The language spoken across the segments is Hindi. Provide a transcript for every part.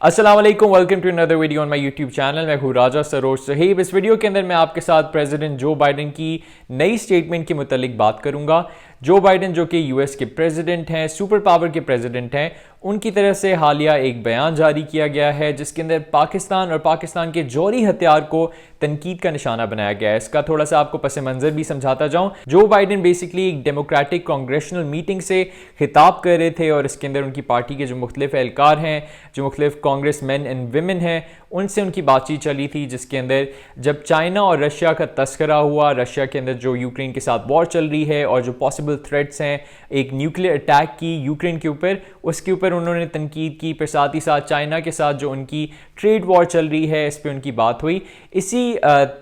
अस्सलाम वालेकुम, welcome to another video on my YouTube channel. मैं हूँ राजा सरोज सहीब। इस वीडियो के अंदर मैं आपके साथ प्रेसिडेंट जो बाइडन की नई स्टेटमेंट के मुतालिक बात करूँगा। जो बाइडन जो कि यूएस के प्रेसिडेंट हैं, सुपर पावर के प्रेसिडेंट हैं, उनकी तरफ से हालिया एक बयान जारी किया गया है जिसके अंदर पाकिस्तान और पाकिस्तान के जौहरी हथियार को तनकीद का निशाना बनाया गया है। इसका थोड़ा सा आपको पस मंजर भी समझाता जाऊं। जो बाइडन बेसिकली एक डेमोक्रेटिक कांग्रेशनल मीटिंग से खिताब कर रहे थे और इसके अंदर उनकी पार्टी के जो मुख्तलिफ एहलकार हैं, जो मुख्तलिफ कांग्रेस मैन एंड वेमेन हैं, उनसे उनकी बातचीत चली थी, जिसके अंदर जब चाइना और रशिया का तस्करा हुआ, रशिया के अंदर जो यूक्रेन के साथ वॉर चल रही है और जो पॉसिबल थ्रेट्स हैं एक न्यूक्लियर अटैक की यूक्रेन के ऊपर, उसके ऊपर उन्होंने तनकीद की। फिर साथ ही साथ चाइना के साथ जो उनकी ट्रेड वॉर चल रही है, इस पर उनकी बात हुई। इसी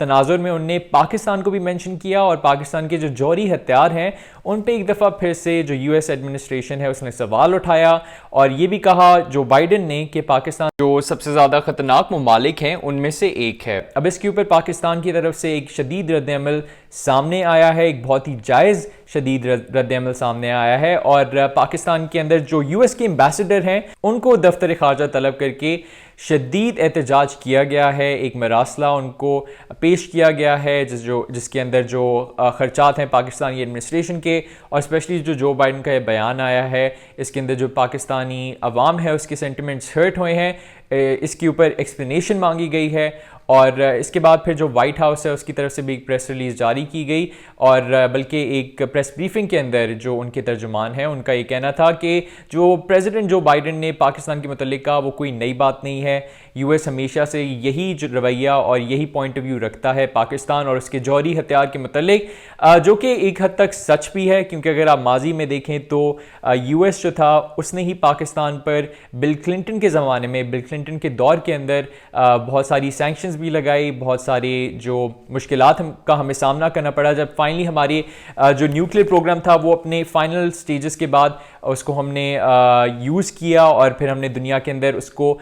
तनाजुर में उन्होंने पाकिस्तान को भी मेंशन किया और पाकिस्तान के जो जौहरी हथियार हैं उन पे एक दफ़ा फिर से जो यूएस एडमिनिस्ट्रेशन है उसने सवाल उठाया और ये भी कहा जो बाइडन ने कि पाकिस्तान जो सबसे ज़्यादा ख़तरनाक ममालिक हैं उनमें से एक है। अब इसके ऊपर पाकिस्तान की तरफ से एक शदीद रद्द-ए-अमल सामने आया है, एक बहुत ही जायज़ शदीद रद्द-ए-अमल सामने आया है और पाकिस्तान के अंदर जो यूएस के एम्बेसडर हैं उनको दफ्तर खारजा तलब करके शदीद एहतजाज किया गया है। एक मरासला उनको पेश किया गया है जिसके अंदर जो खर्चात हैं पाकिस्तान की एडमिनिस्ट्रेशन के, और स्पेशली जो बाइडन का ये बयान आया है इसके अंदर जो पाकिस्तानी अवाम है उसके सेंटिमेंट्स हर्ट हुए हैं, इसके ऊपर एक्सप्लेनेशन मांगी गई है। और इसके बाद फिर जो वाइट हाउस है उसकी तरफ से भी एक प्रेस रिलीज़ जारी की गई और बल्कि एक प्रेस ब्रीफिंग के अंदर जो उनके तर्जुमान हैं उनका ये कहना था कि जो प्रेसिडेंट जो बाइडन ने पाकिस्तान के मुतालिक कहा वो कोई नई बात नहीं है। यूएस हमेशा से यही जो रवैया और यही पॉइंट ऑफ व्यू रखता है पाकिस्तान और उसके जौहरी हथियार के मुतालिक, जो कि एक हद तक सच भी है, क्योंकि अगर आप माजी में देखें तो यूएस जो था उसने ही पाकिस्तान पर बिल क्लिंटन के ज़माने में, बिल क्लिंटन के दौर के अंदर बहुत सारी सैंक्शंस भी लगाई, बहुत सारे जो मुश्किलात का हमें सामना करना पड़ा। जब फाइनली हमारी जो न्यूक्लियर प्रोग्राम था वो अपने फाइनल स्टेजेस के बाद उसको हमने यूज़ किया और फिर हमने दुनिया के अंदर उसको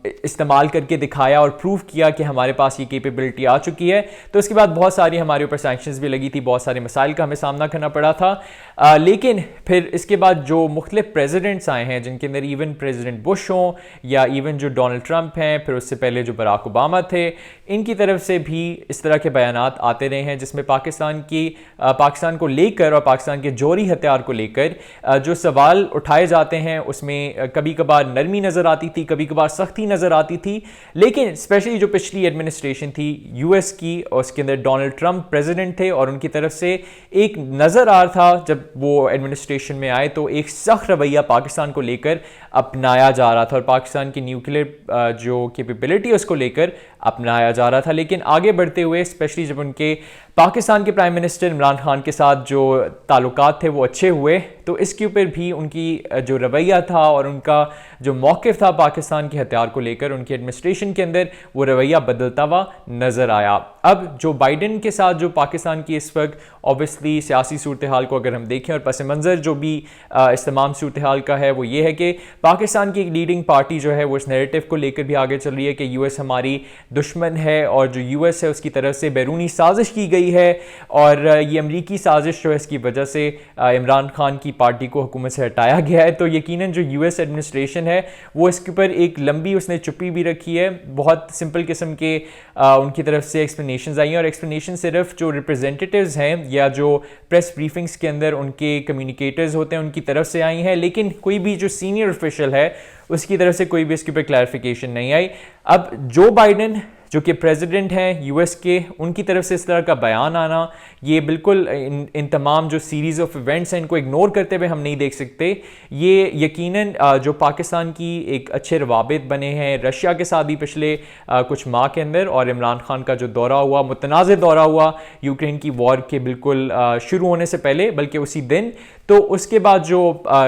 इस्तेमाल करके दिखाया और प्रूव किया कि हमारे पास ये कैपेबिलिटी आ चुकी है। तो उसके बाद बहुत सारी हमारे ऊपर सैंक्शंस भी लगी थी, बहुत सारे मसाइल का हमें सामना करना पड़ा था। लेकिन फिर इसके बाद जो मुख्तलिफ प्रेसिडेंट्स आए हैं, जिनके अंदर इवन प्रेसिडेंट बुश हों या इवन जो डोनाल्ड ट्रंप हैं, फिर उससे पहले जो बराक ओबामा थे, इनकी तरफ से भी इस तरह के बयानात आते रहे हैं जिसमें पाकिस्तान को लेकर और पाकिस्तान के जौहरी हथियार को लेकर जो सवाल उठाए जाते हैं उसमें कभी कभार नरमी नज़र आती थी, कभी कभार सख्ती नज़र आती थी। लेकिन स्पेशली जो पिछली एडमिनिस्ट्रेशन थी यूएस की, और उसके अंदर डोनाल्ड ट्रंप प्रेसिडेंट थे और उनकी तरफ से एक नज़र आ रहा था जब वो एडमिनिस्ट्रेशन में आए तो एक सख्त रवैया पाकिस्तान को लेकर अपनाया जा रहा था और पाकिस्तान की न्यूक्लियर जो कैपेबिलिटी है उसको लेकर अपनाया जा रहा था। लेकिन आगे बढ़ते हुए स्पेशली जब उनके पाकिस्तान के प्राइम मिनिस्टर इमरान खान के साथ जो ताल्लुकात थे वो अच्छे हुए, तो इसके ऊपर भी उनकी जो रवैया था और उनका जो मौक़िफ़ था पाकिस्तान के हथियार को लेकर, उनकी एडमिनिस्ट्रेशन के अंदर वो रवैया बदलता हुआ नज़र आया। अब जो बाइडन के साथ जो पाकिस्तान की इस वक्त ऑब्वियसली सियासी सूरत हाल को अगर हम देखें और पस मंज़र जो भी इस तमाम सूरत हाल का है वो ये है कि पाकिस्तान की एक लीडिंग पार्टी जो है वो इस नैरेटिव को लेकर भी आगे चल रही है कि यूएस हमारी दुश्मन है और जो यूएस है उसकी तरफ से बैरूनी साजिश की गई है और ये अमरीकी साजिश जो है इसकी वजह से इमरान खान की पार्टी को हुकूमत से हटाया गया है। तो यकीनन जो यूएस एडमिनिस्ट्रेशन है वो इसके ऊपर एक लंबी उसने चुप्पी भी रखी है। बहुत सिंपल किस्म के उनकी तरफ से एक्सप्लेनेशन आई हैं और एक्सप्लेनेशन सिर्फ जो रिप्रेजेंटेटिव्स हैं या जो प्रेस ब्रीफिंग्स के अंदर उनके कम्युनिकेटर्स होते हैं उनकी तरफ से आई हैं, लेकिन कोई भी जो सीनियर ऑफिशियल है उसकी तरफ से कोई भी इसके ऊपर क्लैरिफिकेशन नहीं आई। अब जो बाइडन जो कि प्रेसिडेंट हैं यूएस के, उनकी तरफ से इस तरह का बयान आना, ये बिल्कुल इन तमाम जो सीरीज़ ऑफ इवेंट्स हैं इनको इग्नोर करते हुए हम नहीं देख सकते। ये यकीनन जो पाकिस्तान की एक अच्छे रवाबित बने हैं रशिया के साथ भी पिछले कुछ माह के अंदर, और इमरान खान का जो दौरा हुआ, मुतनाज़िर दौरा हुआ यूक्रेन की वॉर के बिल्कुल शुरू होने से पहले, बल्कि उसी दिन, तो उसके बाद जो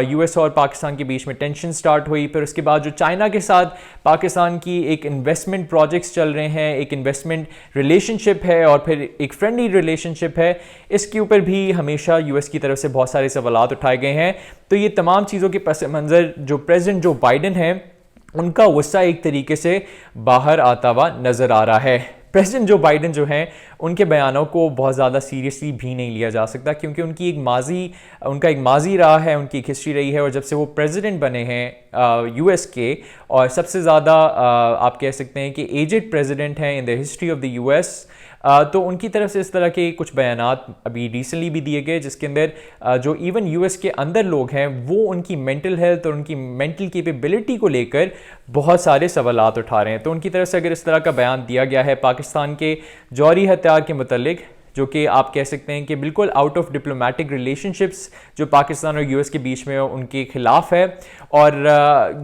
यूएस और पाकिस्तान के बीच में टेंशन स्टार्ट हुई, फिर उसके बाद जो चाइना के साथ पाकिस्तान की एक इन्वेस्टमेंट प्रोजेक्ट्स चल रहे हैं, एक इन्वेस्टमेंट रिलेशनशिप है और फिर एक फ्रेंडली रिलेशनशिप है, इसके ऊपर भी हमेशा यूएस की तरफ से बहुत सारे सवालात उठाए गए हैं। तो ये तमाम चीज़ों के पस मंज़र जो प्रेसिडेंट जो बाइडन है उनका गुस्सा एक तरीके से बाहर आता हुआ नज़र आ रहा है। प्रेसिडेंट जो बाइडन जो हैं उनके बयानों को बहुत ज़्यादा सीरियसली भी नहीं लिया जा सकता, क्योंकि उनका एक माजी रहा है, उनकी एक हिस्ट्री रही है। और जब से वो प्रेसिडेंट बने हैं यूएस के, और सबसे ज़्यादा आप कह सकते हैं कि एजेड प्रेसिडेंट हैं in the history of the US, तो उनकी तरफ से इस तरह के कुछ बयानात अभी रिसेंटली भी दिए गए, जिसके अंदर जो इवन यूएस के अंदर लोग हैं वो उनकी मेंटल हेल्थ और उनकी मेंटल कैपेबिलिटी को लेकर बहुत सारे सवालात उठा रहे हैं। तो उनकी तरफ से अगर इस तरह का बयान दिया गया है पाकिस्तान के जौहरी हथियार के मुतल्लिक, जो कि आप कह सकते हैं कि बिल्कुल आउट ऑफ डिप्लोमेटिक रिलेशनशिप्स जो पाकिस्तान और यूएस के बीच में उनके खिलाफ है, और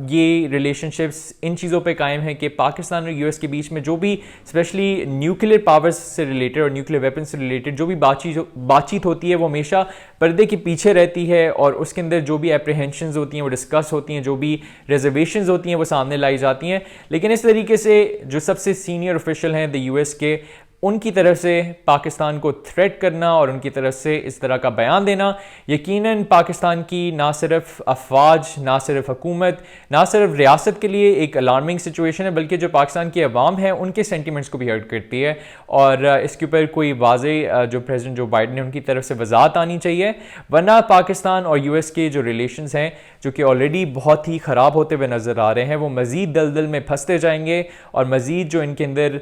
ये रिलेशनशिप्स इन चीज़ों पे कायम है कि पाकिस्तान और यूएस के बीच में जो भी स्पेशली न्यूक्लियर पावर्स से रिलेटेड और न्यूक्लियर वेपन से रिलेटेड जो भी बातचीत होती है वो हमेशा पर्दे के पीछे रहती है, और उसके अंदर जो भी एप्रीहेंशंस होती हैं वो डिस्कस होती हैं, जो भी रिजर्वेशंस होती हैं वो सामने लाई जाती हैं। लेकिन इस तरीके से जो सबसे सीनियर ऑफिशियल हैं द यूएस के, उनकी तरफ से पाकिस्तान को थ्रेट करना और उनकी तरफ से इस तरह का बयान देना यकीनन पाकिस्तान की ना सिर्फ अफवाज, ना सिर्फ हुकूमत, ना सिर्फ रियासत के लिए एक अलार्मिंग सिचुएशन है, बल्कि जो पाकिस्तान की अवाम है उनके सेंटिमेंट्स को भी हर्ट करती है। और इसके ऊपर कोई वाज़ेह जो प्रेसिडेंट जो बाइडन है उनकी तरफ से वजाहत आनी चाहिए, वरना पाकिस्तान और यूएस के जो रिलेशंस हैं जो कि ऑलरेडी बहुत ही ख़राब होते हुए नज़र आ रहे हैं, वो मज़ीद दलदल में फंसते जाएंगे, और मज़ीद जो इनके अंदर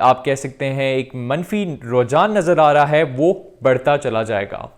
आप कह सकते हैं एक मनफी रुझान नज़र आ रहा है वो बढ़ता चला जाएगा।